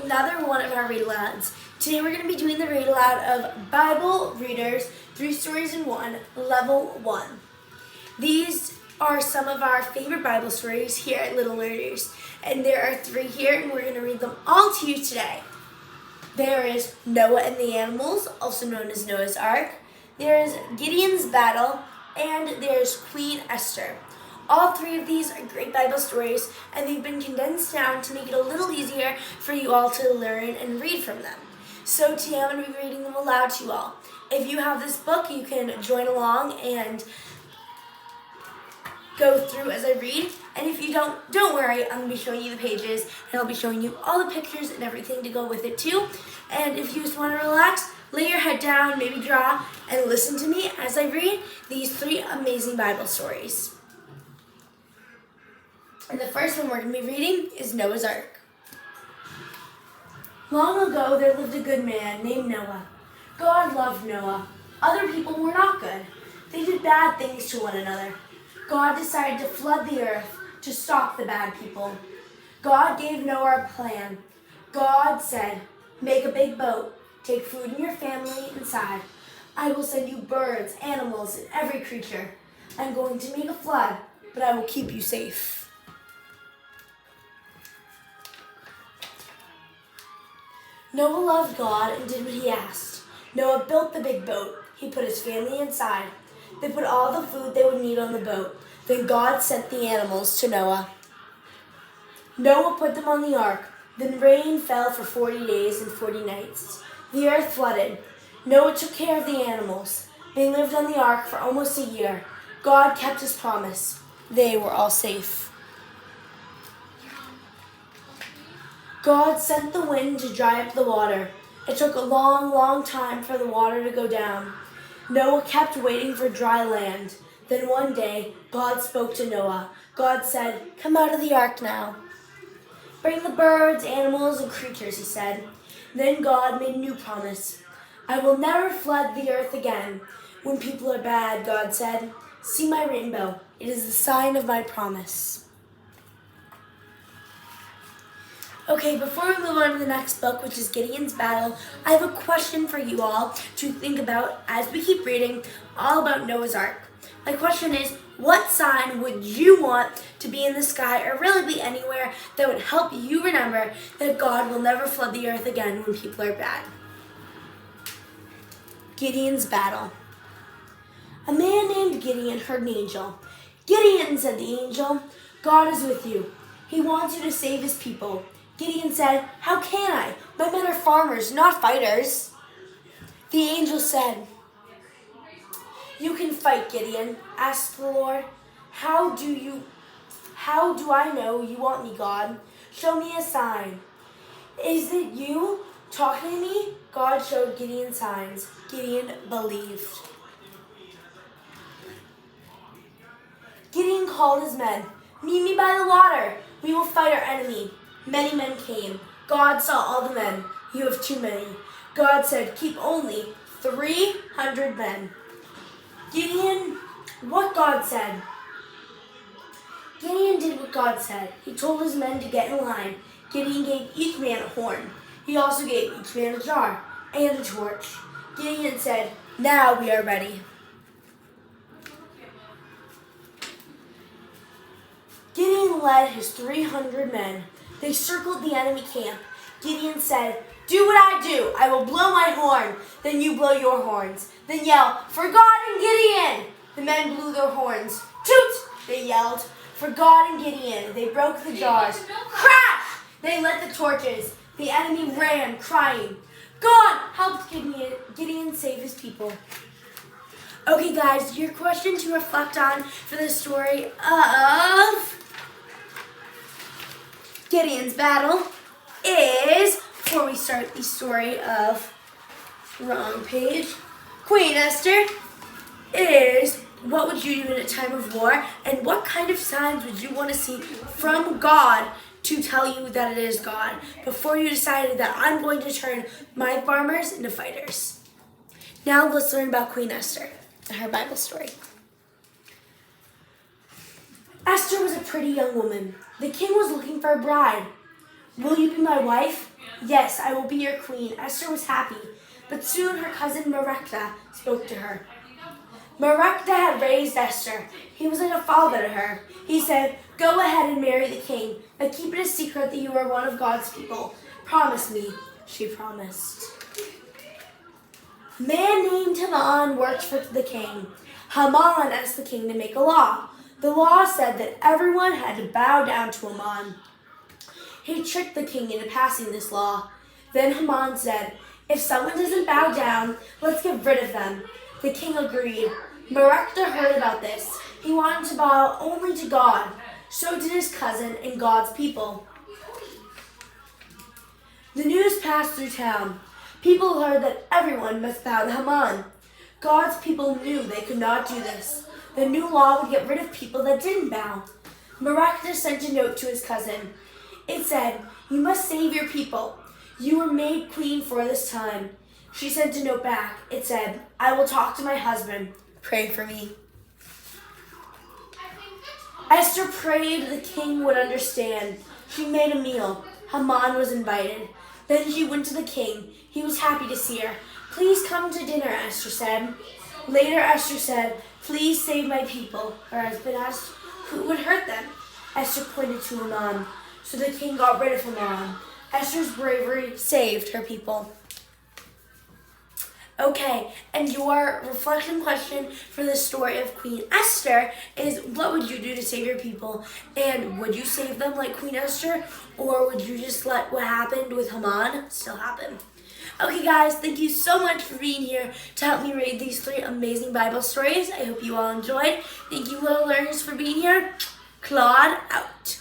another one of our read alouds. Today we're going to be doing the read aloud of Bible Readers, 3 Stories in 1, Level 1. These are some of our favorite Bible stories here at Little Learners, and there are 3 here, and we're going to read them all to you today. There is Noah and the Animals, also known as Noah's Ark. There is Gideon's Battle, and there's Queen Esther. All 3 of these are great Bible stories, and they've been condensed down to make it a little easier for you all to learn and read from them. So today I'm going to be reading them aloud to you all. If you have this book, you can join along and go through as I read. And if you don't worry, I'm going to be showing you the pages, and I'll be showing you all the pictures and everything to go with it too. And if you just want to relax, lay your head down, maybe draw, and listen to me as I read these 3 amazing Bible stories. And the first one we're going to be reading is Noah's Ark. Long ago, there lived a good man named Noah. God loved Noah. Other people were not good. They did bad things to one another. God decided to flood the earth to stop the bad people. God gave Noah a plan. God said, "Make a big boat. Take food and your family inside. I will send you birds, animals, and every creature. I'm going to make a flood, but I will keep you safe." Noah loved God and did what he asked. Noah built the big boat. He put his family inside. They put all the food they would need on the boat. Then God sent the animals to Noah. Noah put them on the ark. Then rain fell for 40 days and 40 nights. The earth flooded. Noah took care of the animals. They lived on the ark for almost a year. God kept his promise. They were all safe. God sent the wind to dry up the water. It took a long, long time for the water to go down. Noah kept waiting for dry land. Then one day, God spoke to Noah. God said, "Come out of the ark now. Bring the birds, animals, and creatures," he said. Then God made a new promise. "I will never flood the earth again. When people are bad," God said, "see my rainbow. It is the sign of my promise." Okay, before we move on to the next book, which is Gideon's Battle, I have a question for you all to think about as we keep reading all about Noah's Ark. My question is, what sign would you want to be in the sky, or really be anywhere, that would help you remember that God will never flood the earth again when people are bad? Gideon's Battle. A man named Gideon heard an angel. "Gideon," said the angel, "God is with you. He wants you to save his people." Gideon said, "How can I? My men are farmers, not fighters." The angel said, "You can fight, Gideon," asked the Lord. How do I know you want me, God? Show me a sign." "Is it you talking to me?" God showed Gideon signs. Gideon believed. Gideon called his men. "Meet me by the water. We will fight our enemy." Many men came. God saw all the men. "You have too many." God said, "Keep only 300 men. Gideon, what God said. Gideon did what God said. He told his men to get in line. Gideon gave each man a horn. He also gave each man a jar and a torch. Gideon said, "Now we are ready." Gideon led his 300 men. They circled the enemy camp. Gideon said, "Do what I do. I will blow my horn. Then you blow your horns. Then yell, 'For God and Gideon!'" The men blew their horns. "Toot!" they yelled. "For God and Gideon." They broke the jars. Crash! They lit the torches. The enemy ran, crying. God helped Gideon save his people. Okay, guys, your question to reflect on for the story of Gideon's Battle is, before we start the story of, wrong page, Queen Esther, is, what would you do in a time of war, and what kind of signs would you want to see from God to tell you that it is God, before you decided that I'm going to turn my farmers into fighters? Now let's learn about Queen Esther and her Bible story. Esther was a pretty young woman. The king was looking for a bride. Will you be my wife? Yes, I will be your queen. Esther was happy, but soon her cousin Mordecai spoke to her. Mordecai had raised Esther. He was like a father to her. He said, "Go ahead and marry the king, but keep it a secret that you are one of God's people. Promise me." She promised. A man named Haman worked for the king. Haman asked the king to make a law. The law said that everyone had to bow down to Haman. He tricked the king into passing this law. Then Haman said, "If someone doesn't bow down, let's get rid of them." The king agreed. Mordecai heard about this. He wanted to bow only to God. So did his cousin and God's people. The news passed through town. People heard that everyone must bow to Haman. God's people knew they could not do this. The new law would get rid of people that didn't bow. Mordecai sent a note to his cousin. It said, "You must save your people. You were made queen for this time." She sent a note back. It said, "I will talk to my husband. Pray for me." Esther prayed the king would understand. She made a meal. Haman was invited. Then she went to the king. He was happy to see her. "Please come to dinner," Esther said. Later, Esther said, "Please save my people." Her husband asked who would hurt them. Esther pointed to Haman. So the king got rid of Haman. Esther's bravery saved her people. Okay, and your reflection question for the story of Queen Esther is, what would you do to save your people? And would you save them like Queen Esther? Or would you just let what happened with Haman still happen? Okay guys, thank you so much for being here to help me read these 3 amazing Bible stories. I hope you all enjoyed. Thank you little learners for being here. Claude out.